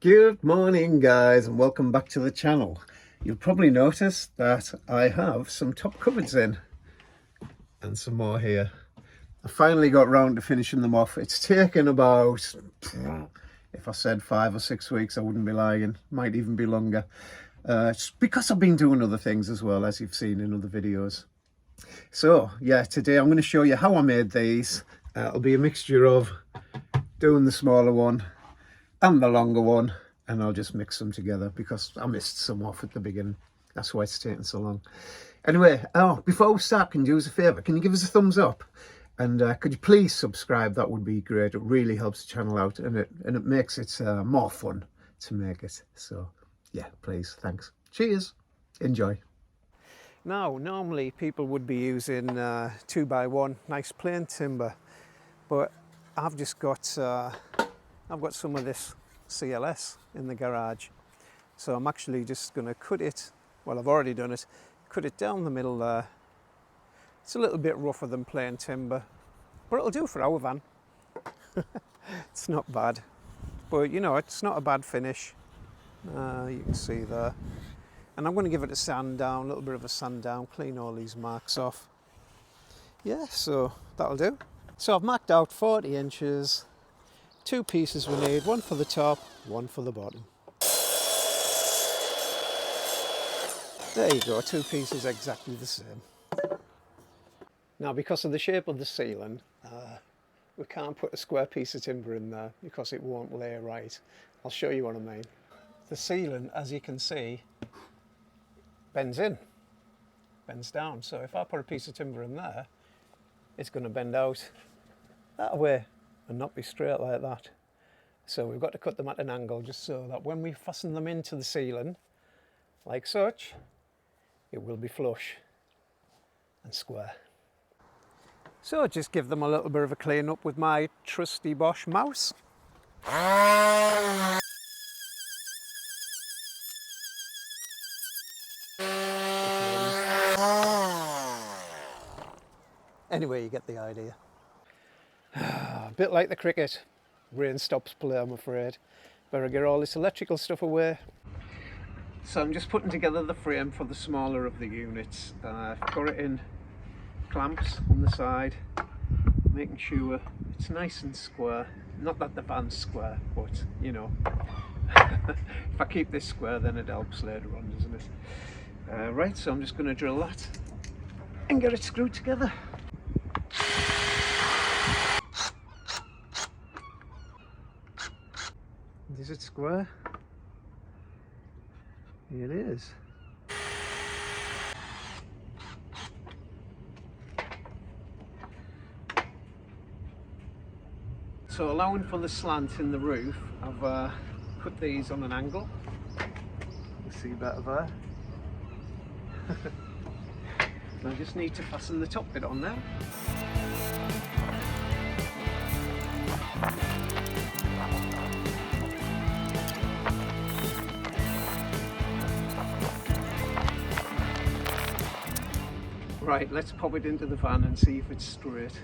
Good morning guys, and welcome back to the channel. You'll probably notice that I have some top cupboards in and some more here. I finally got round to finishing them off. It's taken about, if I said 5 or 6 weeks, I wouldn't be lying. Might even be longer. It's because I've been doing other things as well, as you've seen in other videos. So yeah, today I'm going to show you how I made these. It'll be a mixture of doing the smaller one and the longer one, and I'll just mix them together because I missed some off at the beginning. That's why it's taking so long. Anyway, before we start, can you do us a favour? Can you give us a thumbs up? And could you please subscribe? That would be great. It really helps the channel out, and it makes it more fun to make it. So yeah, please, thanks. Cheers. Enjoy. Now, normally people would be using 2x1, nice plain timber, but I've just got I've got some of this CLS in the garage, so I'm actually just going to cut it. Well, I've already done it. Cut it down the middle there. It's a little bit rougher than plain timber, but it'll do for our van. It's not bad, but you know, it's not a bad finish. You can see there. And I'm going to give it a sand down, a little bit of a sand down, clean all these marks off. Yeah, so that'll do. So I've marked out 40 inches. 2 pieces we need, one for the top, one for the bottom. There you go, 2 pieces exactly the same. Now, because of the shape of the ceiling, we can't put a square piece of timber in there because it won't lay right. I'll show you what I mean. The ceiling, as you can see, bends in, bends down. So if I put a piece of timber in there, it's going to bend out that way and not be straight like that. So we've got to cut them at an angle just so that when we fasten them into the ceiling, like such, it will be flush and square. So just give them a little bit of a clean up with my trusty Bosch mouse. Anyway, you get the idea. A bit like the cricket, rain stops play, I'm afraid. Better get all this electrical stuff away. So I'm just putting together the frame for the smaller of the units. I've got it in clamps on the side, making sure it's nice and square. Not that the van's square, but you know, if I keep this square then it helps later on, doesn't it? Right, so I'm just going to drill that and get it screwed together. Is it square? It is. So allowing for the slant in the roof, I've put these on an angle. You see better there. I just need to fasten the top bit on there. Right, let's pop it into the van and see if it's straight.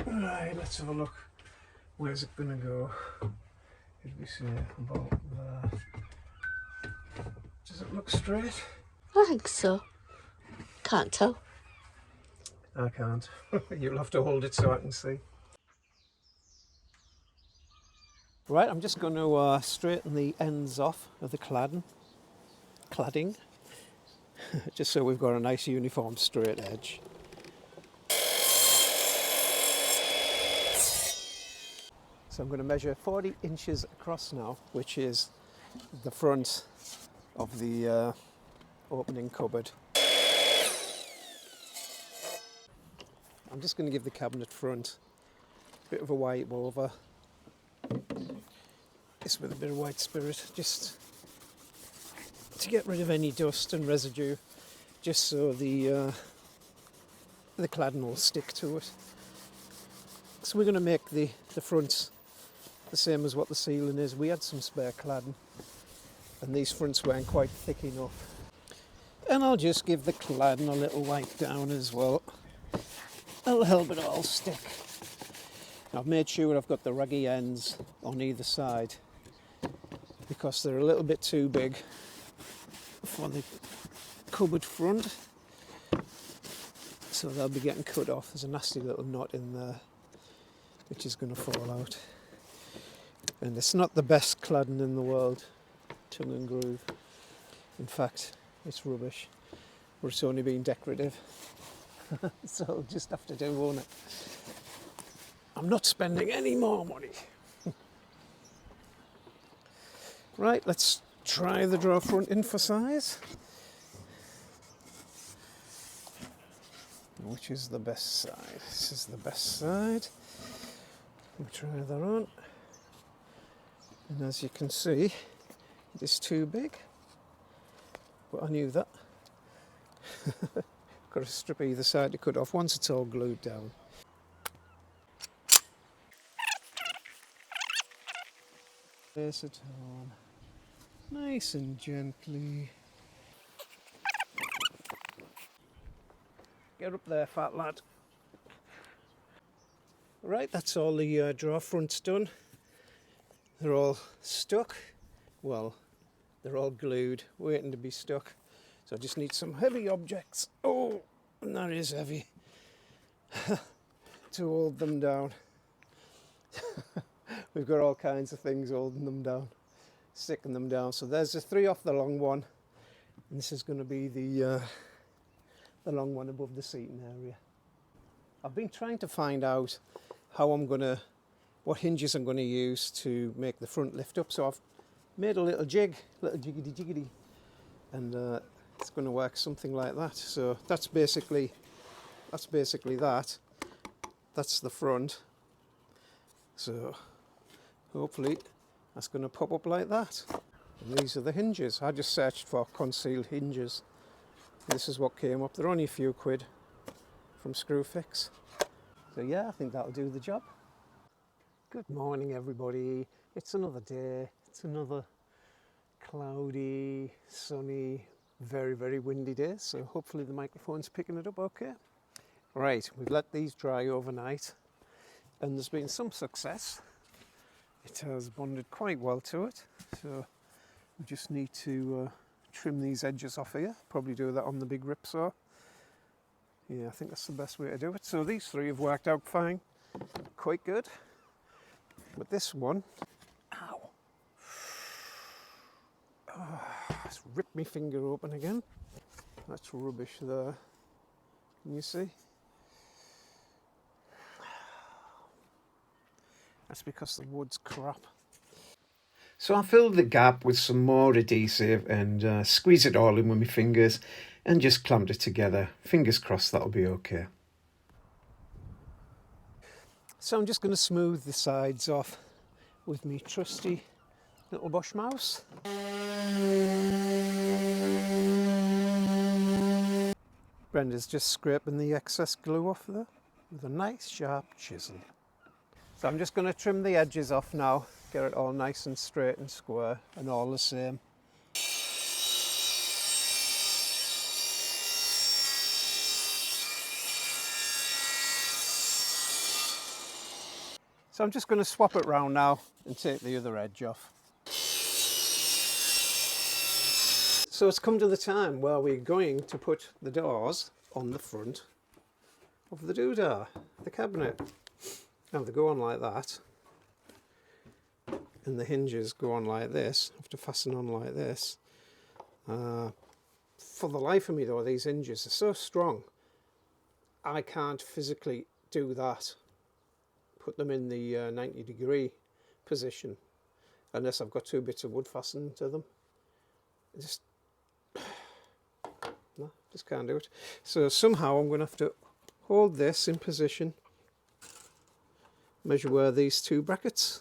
Right, let's have a look. Where's it gonna go? Did we say about there? Does it look straight? I think so. Can't tell. I can't. You'll have to hold it so I can see. Right, I'm just going to straighten the ends off of the cladding, just so we've got a nice uniform straight edge. So I'm going to measure 40 inches across now, which is the front of the opening cupboard. I'm just going to give the cabinet front a bit of a wipe over. This with a bit of white spirit, just to get rid of any dust and residue, just so the cladding will stick to it. So we're going to make the front the same as what the ceiling is. We had some spare cladding and these fronts weren't quite thick enough. And I'll just give the cladding a little wipe down as well. That'll help it all stick. I've made sure I've got the raggy ends on either side because they're a little bit too big for the cupboard front, so they'll be getting cut off. There's a nasty little knot in there which is going to fall out, and it's not the best cladding in the world, tongue and groove. In fact, it's rubbish, but it's only been decorative. So I'll just have to do, won't it? I'm not spending any more money. Right, let's try the drawer front in for size. Which is the best side? This is the best side. We'll try that on. And as you can see, it is too big. But I knew that. Got to strip either side to cut off once it's all glued down. Place it on nice and gently. Get up there, fat lad. Right, that's all the drawer fronts done. They're all stuck. Well, they're all glued, waiting to be stuck. So I just need some heavy objects. Oh, and that is heavy. To hold them down. We've got all kinds of things holding them down, sticking them down. So there's the 3 off the long one, and this is going to be the long one above the seating area. I've been trying to find out what hinges I'm going to use to make the front lift up. So I've made a little jiggity jiggity, and it's going to work something like that. So that's basically that. That's the front. So hopefully that's going to pop up like that. And these are the hinges. I just searched for concealed hinges. This is what came up. They're only a few quid from Screwfix. So yeah, I think that'll do the job. Good morning, everybody. It's another day. It's another cloudy, sunny, very, very windy day. So hopefully the microphone's picking it up okay. Right, we've let these dry overnight, and there's been some success. It has bonded quite well to it. So we just need to trim these edges off here. Probably do that on the big rip saw. Yeah, I think that's the best way to do it. So these 3 have worked out fine, quite good. But this one, ow, it's ripped my finger open again. That's rubbish there. Can you see? That's because the wood's crap. So I filled the gap with some more adhesive and squeezed it all in with my fingers and just clamped it together. Fingers crossed that'll be okay. So I'm just going to smooth the sides off with my trusty little Bosch mouse. Brenda's just scraping the excess glue off there with a nice sharp chisel. So I'm just going to trim the edges off now, get it all nice and straight and square and all the same. So I'm just going to swap it round now and take the other edge off. So it's come to the time where we're going to put the doors on the front of the doodah, the cabinet. Now they go on like that, and the hinges go on like this, have to fasten on like this. For the life of me though, these hinges are so strong, I can't physically do that. Put them in the 90-degree position unless I've got 2 bits of wood fastened to them. No, just can't do it. So somehow I'm going to have to hold this in position, measure where these 2 brackets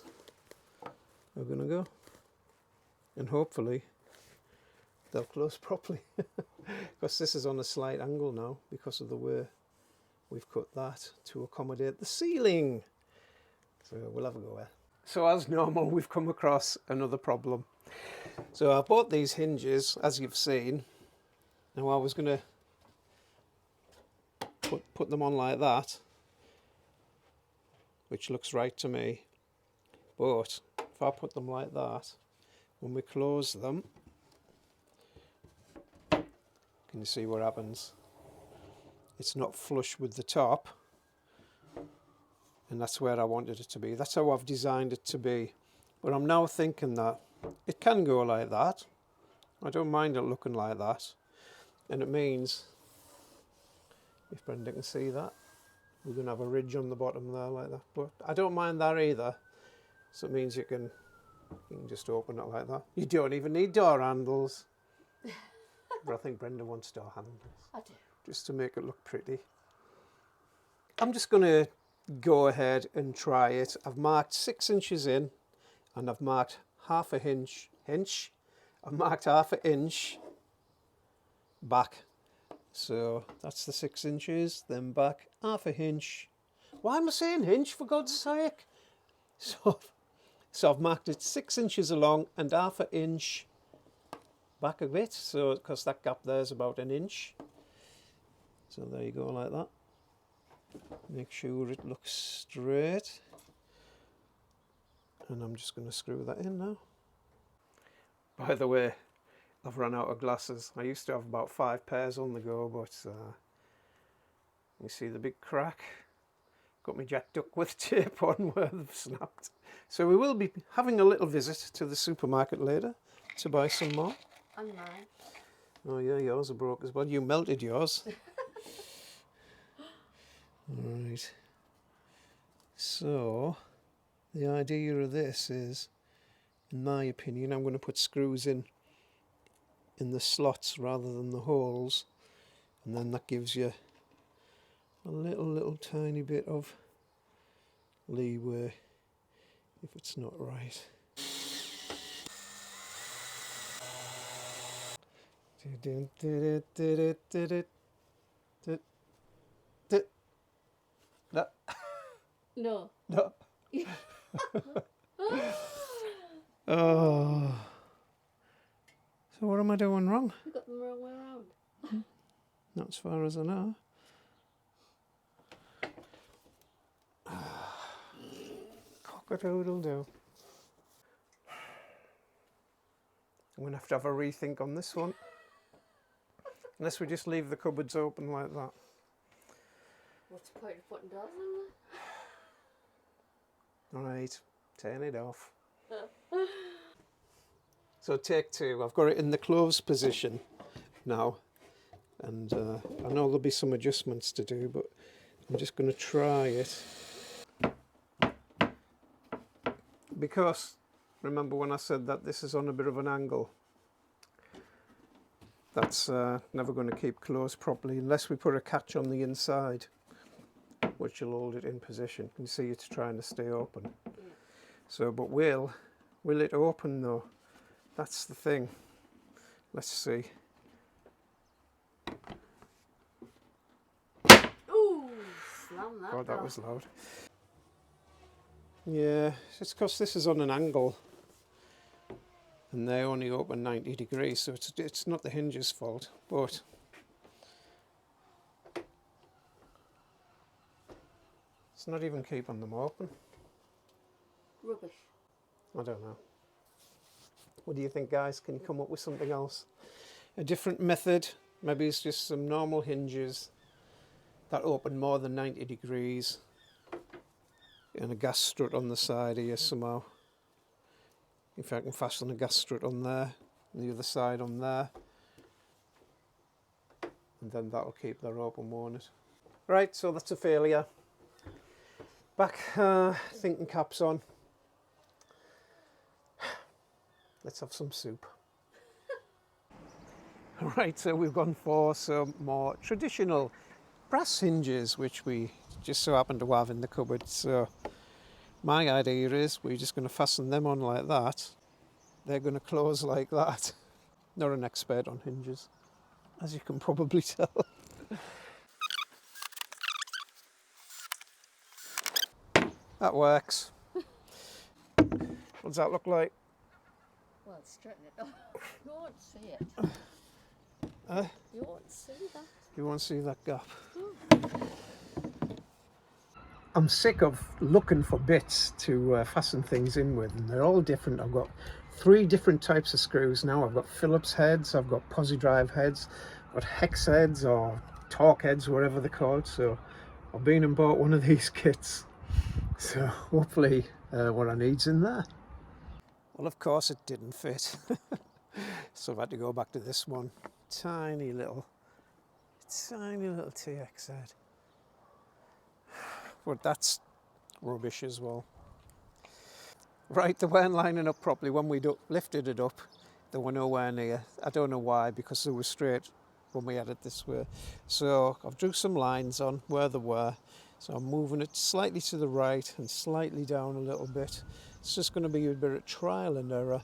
are going to go, and hopefully they'll close properly. Because this is on a slight angle now because of the way we've cut that to accommodate the ceiling. So we'll have a go there. So as normal, we've come across another problem. So I bought these hinges, as you've seen. Now I was going to put them on like that, which looks right to me. But if I put them like that, when we close them, can you see what happens? It's not flush with the top, and that's where I wanted it to be. That's how I've designed it to be. But I'm now thinking that it can go like that. I don't mind it looking like that. And it means, if Brenda can see that, we're going to have a ridge on the bottom there like that. But I don't mind that either. So it means you can just open it like that. You don't even need door handles. But I think Brenda wants door handles. I do. Just to make it look pretty. I'm just going to go ahead and try it. I've marked 6 inches in, and I've marked half a inch. I've marked half an inch back. So that's the 6 inches, then back half a inch. Why am I saying inch, for God's sake? So I've marked it 6 inches along and half an inch back a bit. So because that gap there is about an inch. So there you go, like that. Make sure it looks straight. And I'm just going to screw that in now. By the way, I've run out of glasses. I used to have about 5 pairs on the go, but you see the big crack? Got me jacked up with tape on where they've snapped. So we will be having a little visit to the supermarket later to buy some more. And mine. Oh yeah, yours are broke as well. You melted yours. Right. So the idea of this is, in my opinion, I'm going to put screws in the slots rather than the holes, and then that gives you a little tiny bit of leeway if it's not right. No. No. Oh. So what am I doing wrong? You got them the wrong way around. Not as far as I know. Cock-a-doodle-doo. I'm going to have a rethink on this one. Unless we just leave the cupboards open like that. What's the point of putting doors in Alright, turn it off. So take 2. I've got it in the closed position now. And I know there'll be some adjustments to do, but I'm just going to try it. Because, remember when I said that this is on a bit of an angle? That's never going to keep closed properly unless we put a catch on the inside, which will hold it in position. You can see it's trying to stay open. Yeah. So, but will it open though? That's the thing. Let's see. Ooh, slam that. God, that was loud. Yeah, it's because this is on an angle. And they only open 90 degrees, so it's not the hinge's fault, but it's not even keeping them open. Rubbish. I don't know. What do you think, guys? Can you come up with something else? A different method? Maybe it's just some normal hinges that open more than 90 degrees and a gas strut on the side here somehow. If I can fasten a gas strut on there, and the other side on there, and then that'll keep their open, won't it? Right, so that's a failure. Back thinking caps on. Let's have some soup. Right, so we've gone for some more traditional brass hinges, which we just so happen to have in the cupboard. So my idea is we're just going to fasten them on like that. They're going to close like that. Not an expert on hinges, as you can probably tell. That works. What does that look like? Well, straighten it up. You won't see it. You won't see that. You won't see that gap. I'm sick of looking for bits to fasten things in with, and they're all different. I've got 3 different types of screws now. I've got Phillips heads, I've got posi drive heads, I've got hex heads or torque heads, whatever they're called. So I've been and bought one of these kits, so hopefully what I need's in there. Well, of course it didn't fit. So I've had to go back to this one. Tiny little TX head. But that's rubbish as well. Right, they weren't lining up properly. When we lifted it up, they were nowhere near. I don't know why, because they were straight when we had it this way. So I've drew some lines on where they were. So I'm moving it slightly to the right and slightly down a little bit. It's just going to be a bit of trial and error.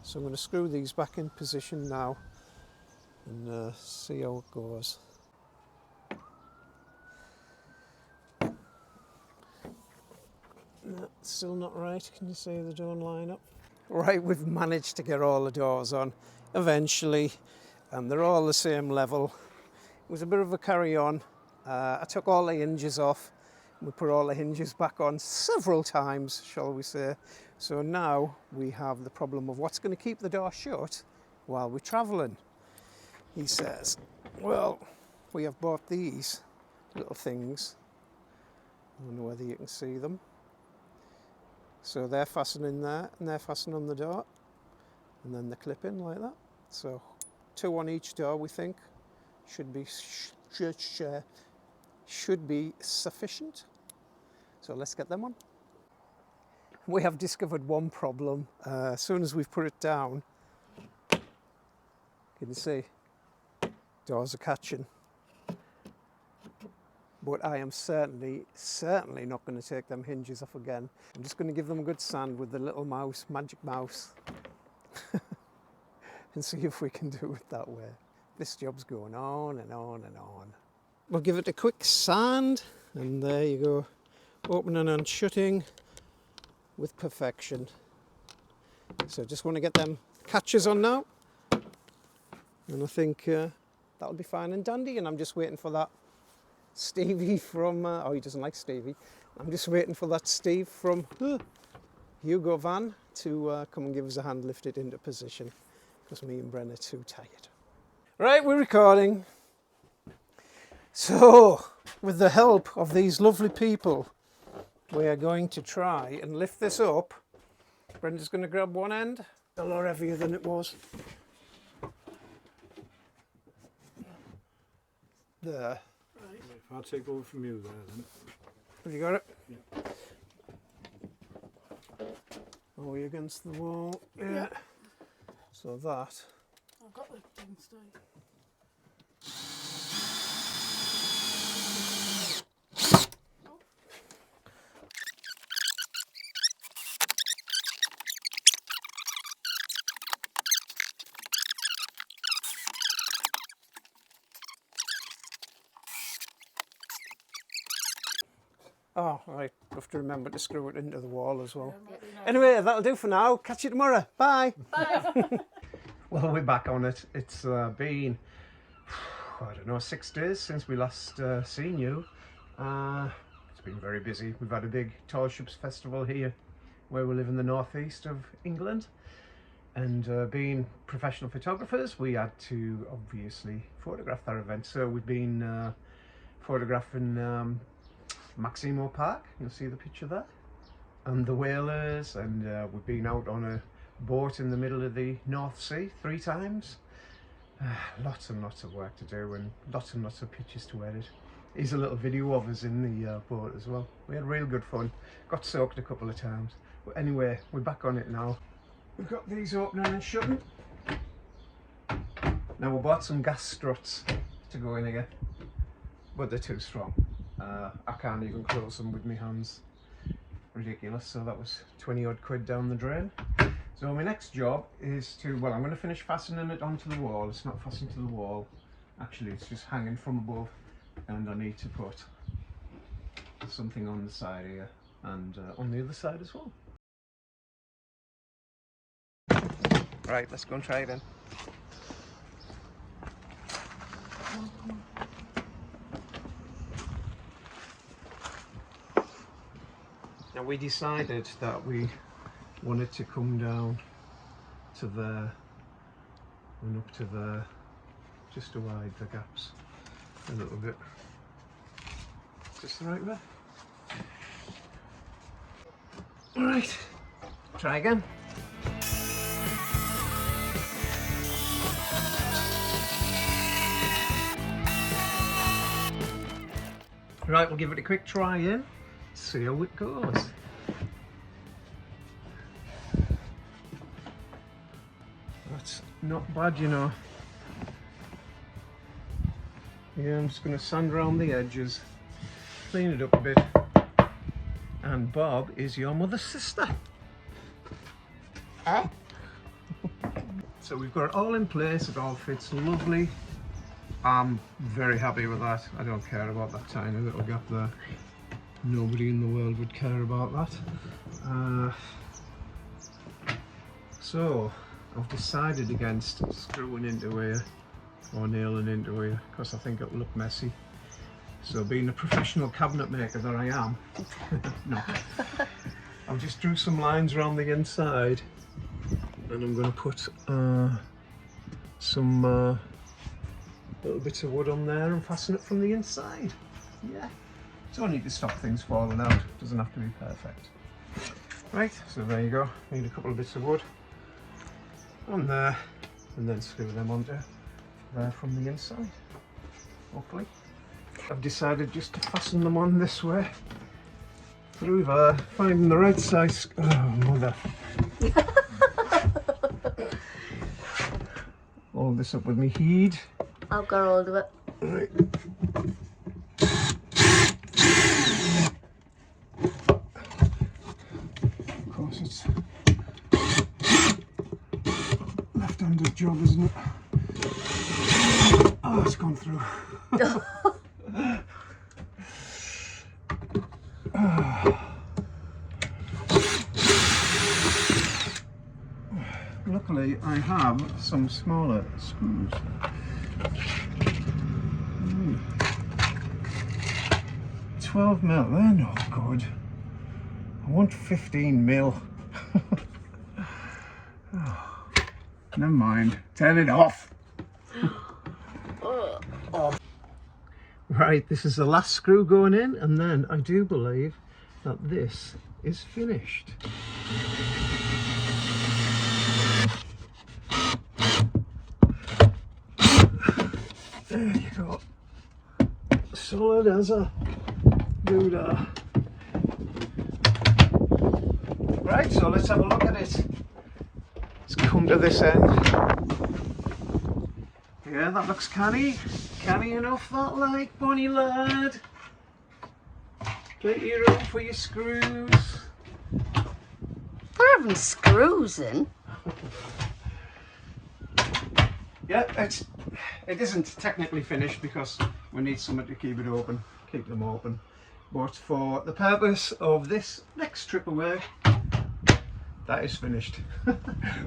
So I'm going to screw these back in position now and see how it goes. No, still not right. Can you see they don't line up? Right, we've managed to get all the doors on eventually, and they're all the same level. It was a bit of a carry on. I took all the hinges off. We put all the hinges back on several times, shall we say. So now we have the problem of what's going to keep the door shut while we're travelling. He says, well, we have bought these little things. I don't know whether you can see them. So they're fastening there and they're fastening on the door, and then they clip in like that. So 2 on each door, we think should be sufficient. So let's get them on. We have discovered one problem. As soon as we've put it down, you can see doors are catching. But I am certainly not going to take them hinges off again. I'm just going to give them a good sand with the little mouse, magic mouse, and see if we can do it that way. This job's going on and on and on. We'll give it a quick sand, and there you go. Opening and shutting with perfection. So just want to get them catches on now. And I think that'll be fine and dandy, and I'm just waiting for that Stevie from, oh, he doesn't like Stevie. I'm just waiting for that Steve from Hugo Van to come and give us a hand, lift it into position, because me and Bren are too tired. Right, we're recording. So, with the help of these lovely people, we are going to try and lift this up. Brenda's going to grab one end, a lot heavier than it was. There. I'll take over from you there then. Have you got it? Yeah. Are we against the wall? Yeah. So that. I've got the thing today. Oh, right. I have to remember to screw it into the wall as well. Anyway, that'll do for now. Catch you tomorrow. Bye. Bye. Well, we're back on it. It's been, I don't know, 6 days since we last seen you. It's been very busy. We've had a big Tall Ships Festival here where we live in the northeast of England. And being professional photographers, we had to obviously photograph that event. So we've been photographing Maximo Park, you'll see the picture there, and the whalers, and we've been out on a boat in the middle of the North Sea 3 times. Lots and lots of work to do, and lots of pictures to edit. Here's a little video of us in the boat as well. We had real good fun, got soaked a couple of times, but anyway, we're back on it now. We've got these opening and shutting. Now we bought some gas struts to go in here, but they're too strong. I can't even close them with my hands. Ridiculous. So that was 20 odd quid down the drain. So my next job is to, well, I'm going to finish fastening it onto the wall. It's not fastened to the wall. Actually, it's just hanging from above, and I need to put something on the side here and on the other side as well. Right, let's go and try it then. Now we decided that we wanted to come down to there and up to there, just to widen the gaps a little bit. Is this the right way? Alright, try again. Right, we'll give it a quick try in, see how it goes. That's not bad, you know. Yeah, I'm just going to sand around the edges, clean it up a bit. And Bob is your mother's sister. Eh? So we've got it all in place, it all fits lovely. I'm very happy with that. I don't care about that tiny little gap there. Nobody in the world would care about that. So I've decided against screwing into here or nailing into here because I think it'll look messy. So being a professional cabinet maker that I am, no, I've just drew some lines around the inside and I'm going to put some little bits of wood on there and fasten it from the inside. Yeah, it's only to stop things falling out, it doesn't have to be perfect. Right, so there you go, need a couple of bits of wood on there and then screw them onto there from the inside, hopefully. I've decided just to fasten them on this way, through there, finding the right size. Oh, mother. Hold this up with me heed. I'll go hold of it. Right. Of course, it's left-handed job, isn't it? Oh, it's gone through. Luckily, I have some smaller screws. 12 mil, they're no good. I want 15 mil. Oh, never mind, turn it off. Right, this is the last screw going in, and then I do believe that this is finished. There you go. Solid as a doodah. Right, so let's have a look at it. Let's come to this end. Yeah, that looks canny. Canny enough, that like, bonny lad. Plenty of room for your screws. They're having screws in. Yeah, it isn't technically finished because we need something to keep it open, keep them open. But for the purpose of this next trip away, that is finished.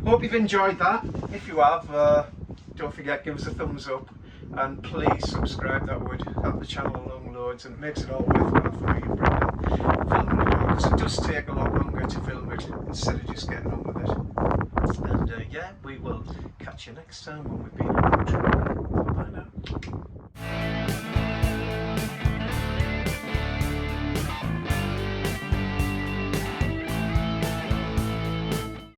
Hope you've enjoyed that. If you have, don't forget, give us a thumbs up and please subscribe. That would help the channel along loads and it makes it all worthwhile for me and Brenda filming it all, because it does take a lot longer to film it instead of just getting on with it. And yeah, we will catch you next time when we've been on a trip. Bye now.